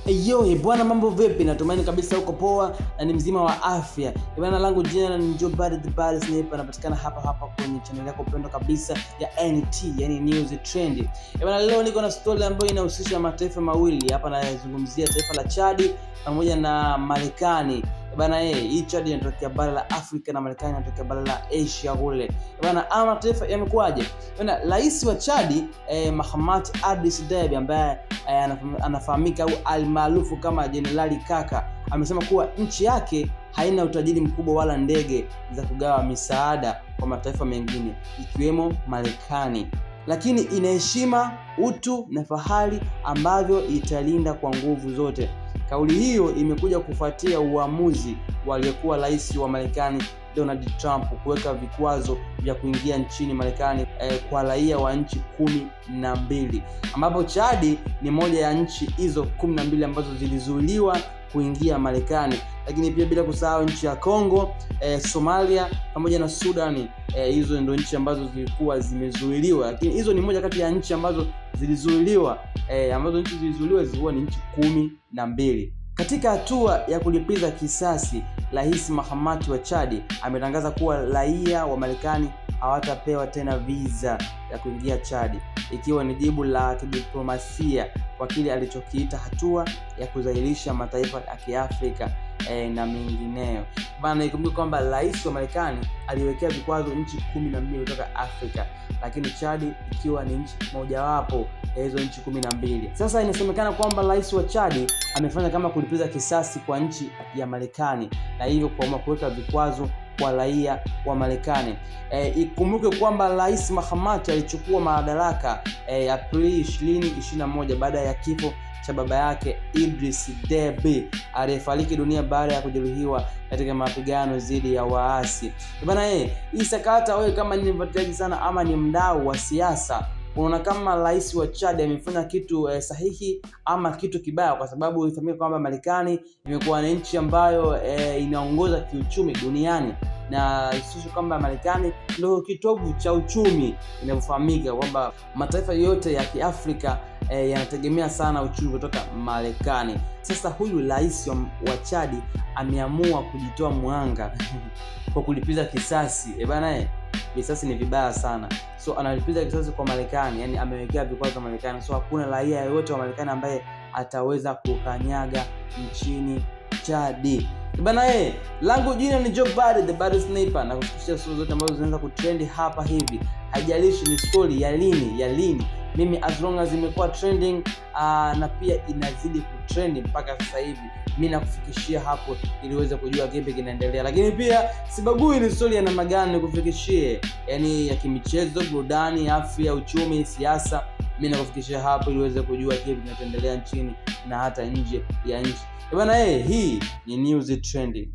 Yo, bwana mambo vipi? Natumaini kabisa uko poa na ni mzima wa afya. Bwana langu jina ni Joe Bad the Bad Sniper, napatikana hapa kwenye channel yako pendwa kabisa ya NT, yani News Trend. Bwana leo niko na story ambayo inahusisha mataifa mawili. Hapa nazungumzia taifa la Chad pamoja na Marekani. Bwana hii Chad inatokea bara la Afrika na Marekani inatokea bara la Asia kule. Bwana ama taifa yamekuaje? Bwana rais wa Chad Mahamat Idriss Deby ambaye anafahamika au almaarufu kama Jenerali Kaka amesema kuwa nchi yake haina utajiri mkubwa wala ndege za kugawa misaada kwa mataifa mengine ikiwemo Marekani, lakini inaheshima utu na fahari ambavyo italinda kwa nguvu zote. Kauli hiyo imekuja kufuatia uamuzi waliokuwa rais wa Marekani Donald Trump kuweka vikwazo vya kuingia nchini Marekani kwa raia wa nchi 12, ambapo Chad ni moja ya nchi hizo 12 ambazo zilizuiliwa kuingia Marekani, lakini pia bila kusahau nchi ya Kongo, Somalia pamoja na Sudan. Hizo ndio nchi ambazo zilikuwa zimezuiliwa, lakini hizo ni moja kati ya nchi ambazo zilizuiliwa, zilikuwa ni nchi 12. Katika hatua ya kulipiza kisasi, Rais Mahamat wa Chad ametangaza kuwa raia wa Marekani hawatapewa tena visa ya kuingia Chad, ikiwa ni jibu la kidiplomasia kwa kile alichokiita hatua ya kudhalilisha mataifa ya Kiafrika na mengineyo. Bana, ikumbuke kwamba rais wa Marekani aliwekea vikwazo nchi 12 kutoka Afrika, lakini Chad ikiwa ni nchi mojawapo ya hizo nchi 12. Sasa inasemekana kwamba rais wa Chad amefanya kama kulipiza kisasi kwa nchi ya Marekani na hivyo kuamua kuweka vikwazo kwa raia wa Marekani. Ikumbuke kwamba Rais Mahamat alichukua madaraka Aprili 2021 baada ya kifo cha baba yake Idriss Deby aliyefariki dunia baada ya kujeruhiwa katika mapigano dhidi ya waasi. Bwana hii sakata, wewe kama ni mfuatiliaji sana ama ni mdau wa siasa, unaona kama rais wa Chad amefanya kitu sahihi ama kitu kibaya? Kwa sababu ifahamike kwamba Marekani imekuwa ni nchi ambayo inaongoza kiuchumi duniani, na sisi kama Marekani ndio kitovu cha uchumi. Inafahamika kwamba mataifa yote ya Kiafrika yanategemea sana uchumi kutoka Marekani. Sasa huyu rais wa Chad ameamua kujitoa mwanga kwa kulipiza kisasi. Bana kisasi ni vibaya sana. So analipiza kisasi kwa Marekani, yani amewekea vikwazo Marekani. So hakuna raia yoyote wa Marekani ambaye ataweza kukanyaga nchini Chad. Bana langu jina ni Joe Bad the Bad Sniper, na kufikishia stories zote ambazo zinaanza kutrend hapa hivi. Haijalishi ni story ya lini. Mimi as long as imekuwa trending na pia inazidi kutrend mpaka sasa hivi, mimi nakufikishia hapo ili uweze kujua kipi kinaendelea. Lakini pia sibagui ni story ya namna gani nikufikishie, yani ya kimichezo, burudani, afya, uchumi, siasa. Mimi nakufikishia hapo ili uweze kujua kipi kinaendelea nchini na hata nje ya nchi. Bwana hii ni News Trending.